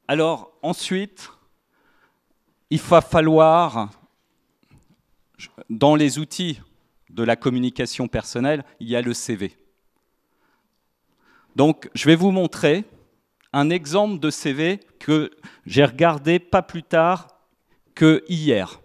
Alors, ensuite, il va falloir, dans les outils de la communication personnelle, il y a le CV. Donc, je vais vous montrer un exemple de CV que j'ai regardé pas plus tard que hier.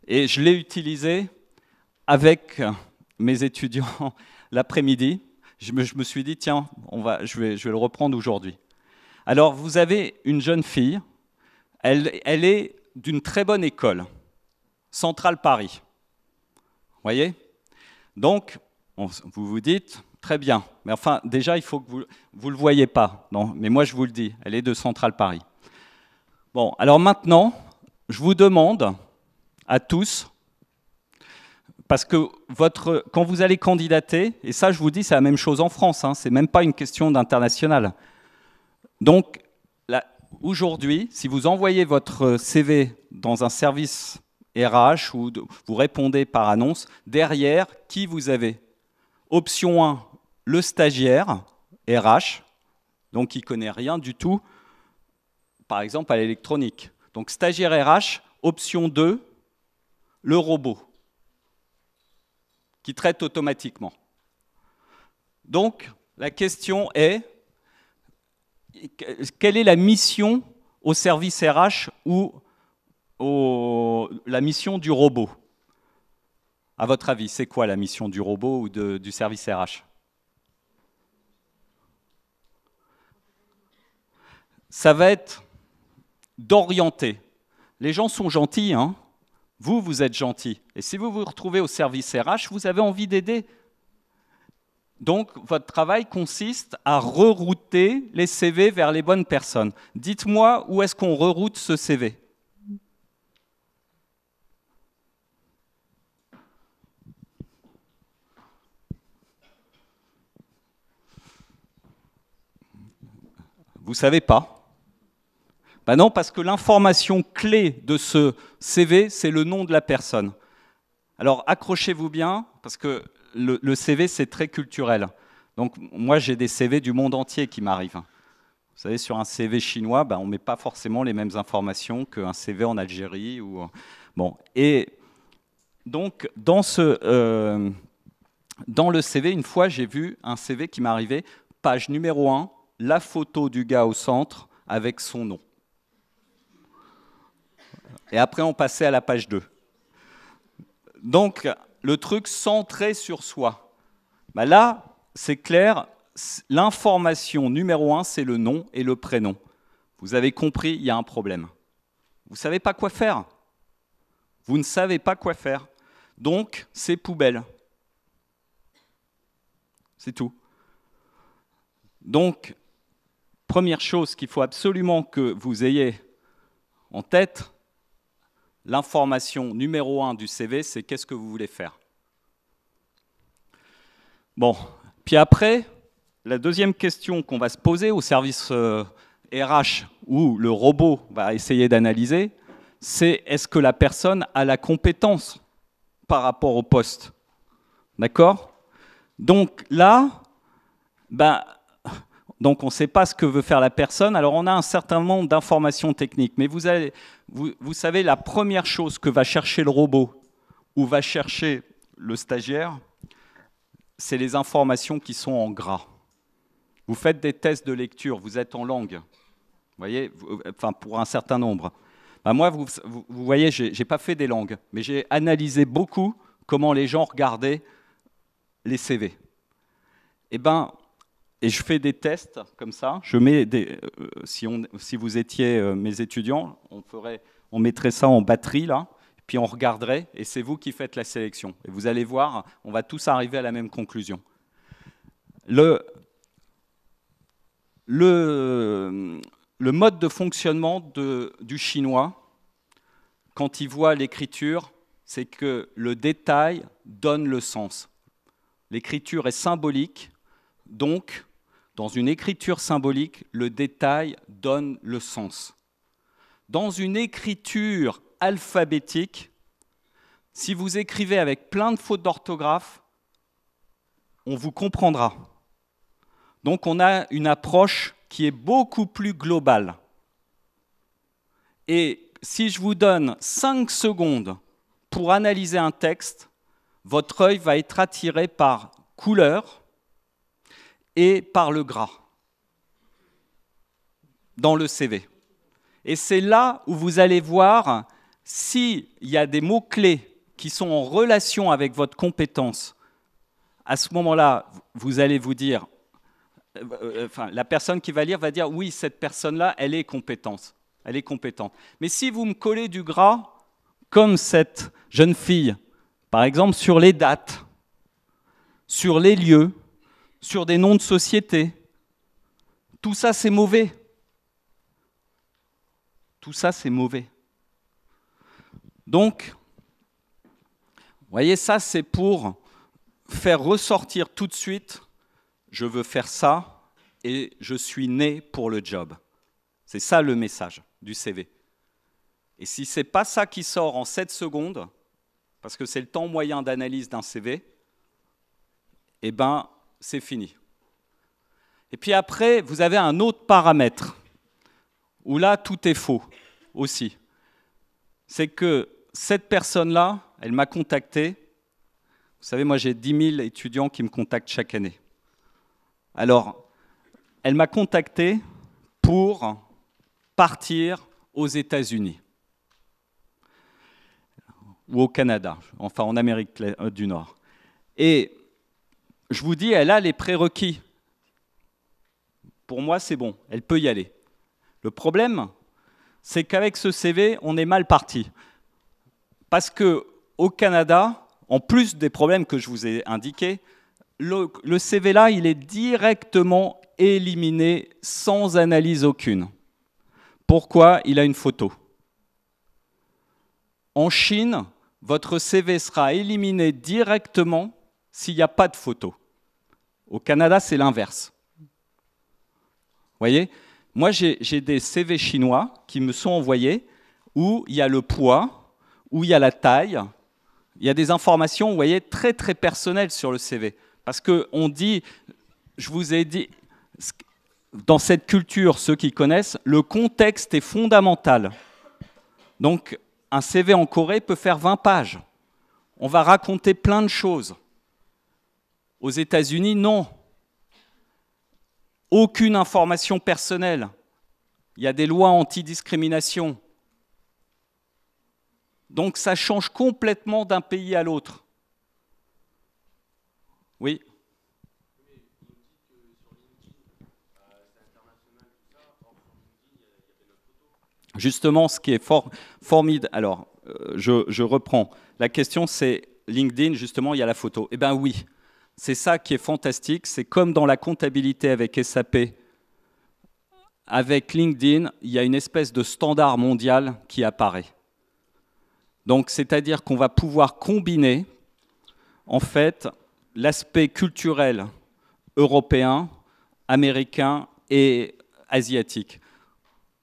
Et je l'ai utilisé avec mes étudiants l'après-midi. Je me suis dit, tiens, je vais le reprendre aujourd'hui. Alors, vous avez une jeune fille, elle est d'une très bonne école, Centrale Paris. Vous voyez? Donc, vous vous dites, très bien, mais enfin, déjà, il faut que vous ne le voyez pas. Non, mais moi, je vous le dis, elle est de Centrale Paris. Bon, alors maintenant, je vous demande à tous, parce que quand vous allez candidater, et ça, je vous dis, c'est la même chose en France, hein, c'est même pas une question d'international. Donc, aujourd'hui, si vous envoyez votre CV dans un service RH ou vous répondez par annonce, derrière, qui vous avez? Option 1, le stagiaire RH, donc qui ne connaît rien du tout, par exemple à l'électronique. Donc stagiaire RH, option 2, le robot, qui traite automatiquement. Donc la question est, quelle est la mission au service RH ou la mission du robot? À votre avis, c'est quoi la mission du robot ou du service RH? Ça va être d'orienter. Les gens sont gentils, hein? Vous êtes gentil. Et si vous vous retrouvez au service RH, vous avez envie d'aider. Donc, votre travail consiste à rerouter les CV vers les bonnes personnes. Dites-moi où est-ce qu'on reroute ce CV? Vous ne savez pas? Ben non, parce que l'information clé de ce CV, c'est le nom de la personne. Alors, accrochez-vous bien, parce que le CV, c'est très culturel. Donc, moi, j'ai des CV du monde entier qui m'arrivent. Vous savez, sur un CV chinois, ben, on ne met pas forcément les mêmes informations qu'un CV en Algérie. Bon. Et donc, dans le CV, une fois, j'ai vu un CV qui m'arrivait, page numéro 1, la photo du gars au centre avec son nom. Et après, on passait à la page 2. Donc, le truc centré sur soi. Ben là, c'est clair, l'information numéro 1, c'est le nom et le prénom. Vous avez compris, il y a un problème. Vous ne savez pas quoi faire. Vous ne savez pas quoi faire. Donc, c'est poubelle. C'est tout. Donc, première chose qu'il faut absolument que vous ayez en tête, l'information numéro 1 du CV, c'est qu'est-ce que vous voulez faire. Bon, puis après, la deuxième question qu'on va se poser au service RH où le robot va essayer d'analyser, c'est est-ce que la personne a la compétence par rapport au poste? D'accord? Donc là, donc on ne sait pas ce que veut faire la personne. Alors on a un certain nombre d'informations techniques, mais vous savez, la première chose que va chercher le robot ou va chercher le stagiaire, c'est les informations qui sont en gras. Vous faites des tests de lecture, vous êtes en langue, vous voyez, enfin pour un certain nombre. Ben moi, vous voyez, je n'ai pas fait des langues, mais j'ai analysé beaucoup comment les gens regardaient les CV. Et je fais des tests comme ça. Je mets si vous étiez mes étudiants, on mettrait ça en batterie là, puis on regarderait, et c'est vous qui faites la sélection. Et vous allez voir, on va tous arriver à la même conclusion. Le mode de fonctionnement du chinois, quand il voit l'écriture, c'est que le détail donne le sens. L'écriture est symbolique, donc dans une écriture symbolique, le détail donne le sens. Dans une écriture alphabétique, si vous écrivez avec plein de fautes d'orthographe, on vous comprendra. Donc on a une approche qui est beaucoup plus global. Et si je vous donne 5 secondes pour analyser un texte, votre œil va être attiré par couleur et par le gras dans le CV. Et c'est là où vous allez voir s'il y a des mots-clés qui sont en relation avec votre compétence. À ce moment-là, vous allez vous dire, la personne qui va lire va dire oui, cette personne-là, elle est compétente. Elle est compétente. Mais si vous me collez du gras, comme cette jeune fille, par exemple sur les dates, sur les lieux, sur des noms de société, tout ça c'est mauvais. Tout ça c'est mauvais. Donc, vous voyez, ça c'est pour faire ressortir tout de suite, je veux faire ça et je suis né pour le job. C'est ça le message du CV. Et si ce n'est pas ça qui sort en 7 secondes, parce que c'est le temps moyen d'analyse d'un CV, eh bien, c'est fini. Et puis après, vous avez un autre paramètre, où là, tout est faux aussi. C'est que cette personne-là, elle m'a contacté. Vous savez, moi, j'ai 10 000 étudiants qui me contactent chaque année. Alors, elle m'a contacté pour partir aux États-Unis ou au Canada, enfin en Amérique du Nord. Et je vous dis, elle a les prérequis. Pour moi, c'est bon, elle peut y aller. Le problème, c'est qu'avec ce CV, on est mal parti. Parce qu'au Canada, en plus des problèmes que je vous ai indiqués, le CV là, il est directement éliminé sans analyse aucune. Pourquoi? Il a une photo. En Chine, votre CV sera éliminé directement s'il n'y a pas de photo. Au Canada, c'est l'inverse. Vous voyez? Moi, j'ai des CV chinois qui me sont envoyés où il y a le poids, où il y a la taille, il y a des informations, vous voyez, très très personnelles sur le CV. Parce qu'on dit, je vous ai dit, dans cette culture, ceux qui connaissent, le contexte est fondamental. Donc, un CV en Corée peut faire 20 pages. On va raconter plein de choses. Aux États-Unis, non. Aucune information personnelle. Il y a des lois anti-discrimination. Donc ça change complètement d'un pays à l'autre. Oui. Justement, ce qui est formidable. Alors, je reprends. La question, c'est LinkedIn, justement, il y a la photo. Eh bien oui, c'est ça qui est fantastique. C'est comme dans la comptabilité avec SAP. Avec LinkedIn, il y a une espèce de standard mondial qui apparaît. Donc, c'est-à-dire qu'on va pouvoir combiner, en fait, l'aspect culturel européen, américain et asiatique.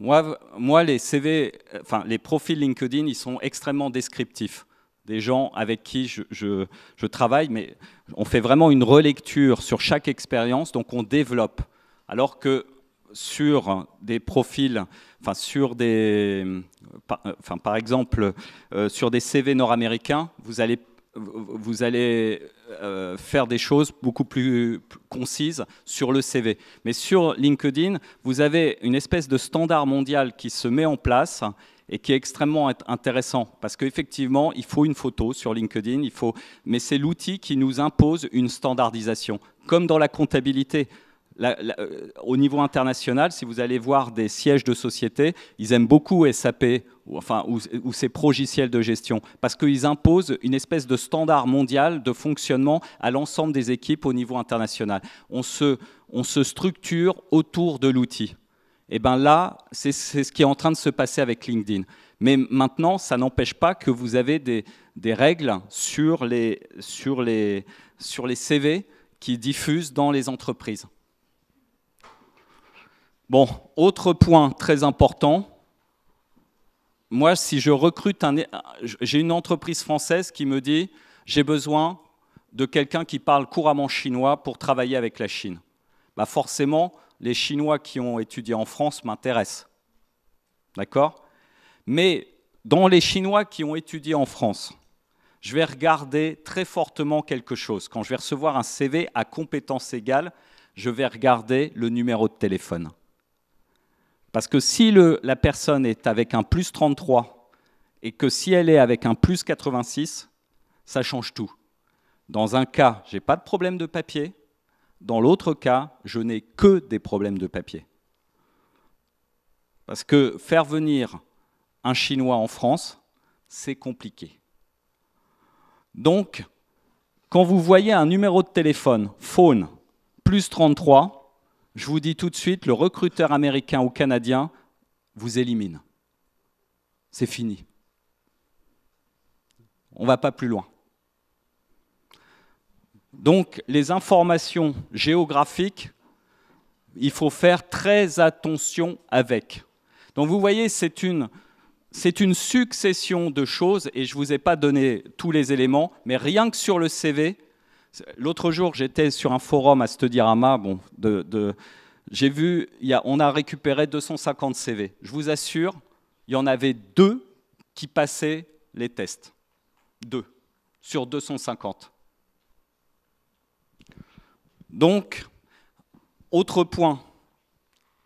Moi, les CV, enfin, les profils LinkedIn, ils sont extrêmement descriptifs. Des gens avec qui je travaille, mais on fait vraiment une relecture sur chaque expérience, donc on développe. Alors que sur des profils, enfin sur des, par exemple, sur des CV nord-américains, vous allez faire des choses beaucoup plus concises sur le CV. Mais sur LinkedIn, vous avez une espèce de standard mondial qui se met en place et qui est extrêmement intéressant parce qu'effectivement, il faut une photo sur LinkedIn, mais c'est l'outil qui nous impose une standardisation, comme dans la comptabilité. Au niveau international, si vous allez voir des sièges de sociétés, ils aiment beaucoup SAP ou ces progiciels de gestion parce qu'ils imposent une espèce de standard mondial de fonctionnement à l'ensemble des équipes au niveau international. On se structure autour de l'outil. Et bien là, c'est ce qui est en train de se passer avec LinkedIn. Mais maintenant, ça n'empêche pas que vous avez des règles sur les CV qui diffusent dans les entreprises. Bon, autre point très important. Moi, si je recrute j'ai une entreprise française qui me dit « j'ai besoin de quelqu'un qui parle couramment chinois pour travailler avec la Chine ». Bah forcément, les Chinois qui ont étudié en France m'intéressent. D'accord? Mais dans les Chinois qui ont étudié en France, je vais regarder très fortement quelque chose. Quand je vais recevoir un CV à compétences égales, je vais regarder le numéro de téléphone. Parce que si la personne est avec un plus 33 et que si elle est avec un plus 86, ça change tout. Dans un cas, je n'ai pas de problème de papier. Dans l'autre cas, je n'ai que des problèmes de papier. Parce que faire venir un Chinois en France, c'est compliqué. Donc, quand vous voyez un numéro de téléphone, phone, plus 33, je vous dis tout de suite, le recruteur américain ou canadien vous élimine. C'est fini. On ne va pas plus loin. Donc, les informations géographiques, il faut faire très attention avec. Donc, vous voyez, c'est une succession de choses, et je ne vous ai pas donné tous les éléments, mais rien que sur le CV. L'autre jour, j'étais sur un forum à Studirama, j'ai vu, on a récupéré 250 CV. Je vous assure, il y en avait 2 qui passaient les tests. 2 sur 250. Donc, autre point,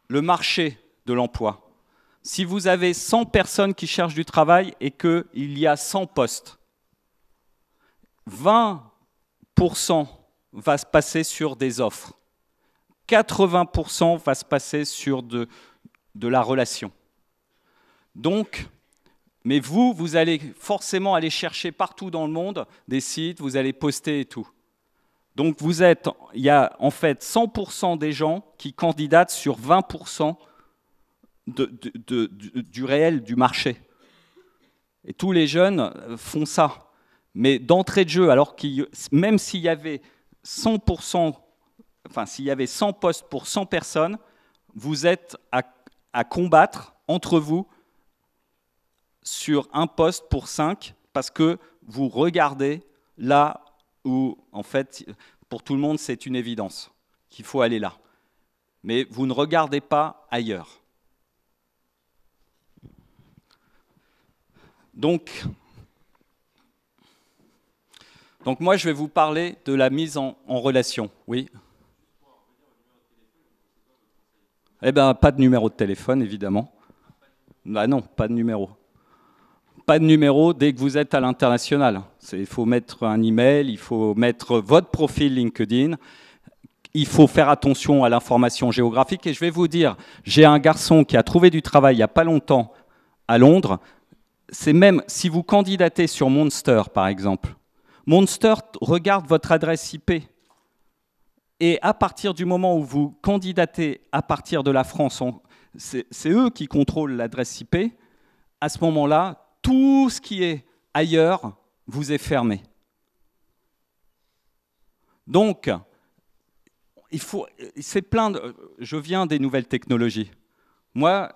le marché de l'emploi. Si vous avez 100 personnes qui cherchent du travail et qu'il y a 100 postes, 20% va se passer sur des offres. 80% va se passer sur de la relation. Donc, mais vous allez forcément aller chercher partout dans le monde des sites, vous allez poster et tout. Donc il y a en fait 100% des gens qui candidatent sur 20% du réel du marché. Et tous les jeunes font ça. Mais d'entrée de jeu, alors même s'il y avait 100%, enfin s'il y avait 100 postes pour 100 personnes, vous êtes à combattre entre vous sur un poste pour 5 parce que vous regardez là où, en fait, pour tout le monde, c'est une évidence qu'il faut aller là. Mais vous ne regardez pas ailleurs. Donc moi, je vais vous parler de la mise en relation. Oui. Eh bien, pas de numéro de téléphone, évidemment. Ah non, pas de numéro. Pas de numéro dès que vous êtes à l'international. Il faut mettre un email, il faut mettre votre profil LinkedIn. Il faut faire attention à l'information géographique. Et je vais vous dire, j'ai un garçon qui a trouvé du travail il n'y a pas longtemps à Londres. C'est même si vous candidatez sur Monster, par exemple. Monster regarde votre adresse IP. Et à partir du moment où vous candidatez à partir de la France, c'est eux qui contrôlent l'adresse IP. À ce moment-là, tout ce qui est ailleurs vous est fermé. Donc, je viens des nouvelles technologies. Moi,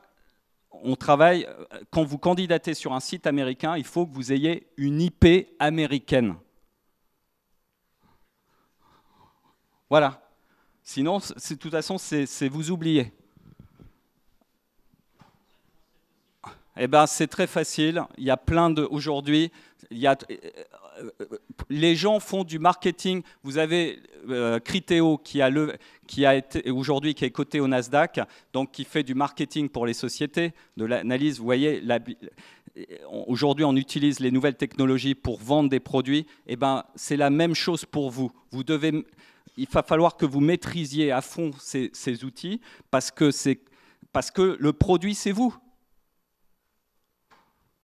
on travaille, quand vous candidatez sur un site américain, il faut que vous ayez une IP américaine. Voilà. Sinon, de toute façon, c'est vous oubliez. Eh ben, c'est très facile. Il y a plein aujourd'hui, les gens font du marketing. Vous avez Criteo qui est coté au Nasdaq, donc qui fait du marketing pour les sociétés, de l'analyse. Vous voyez, aujourd'hui, on utilise les nouvelles technologies pour vendre des produits. Eh ben, c'est la même chose pour vous. Il va falloir que vous maîtrisiez à fond ces outils parce que le produit, c'est vous.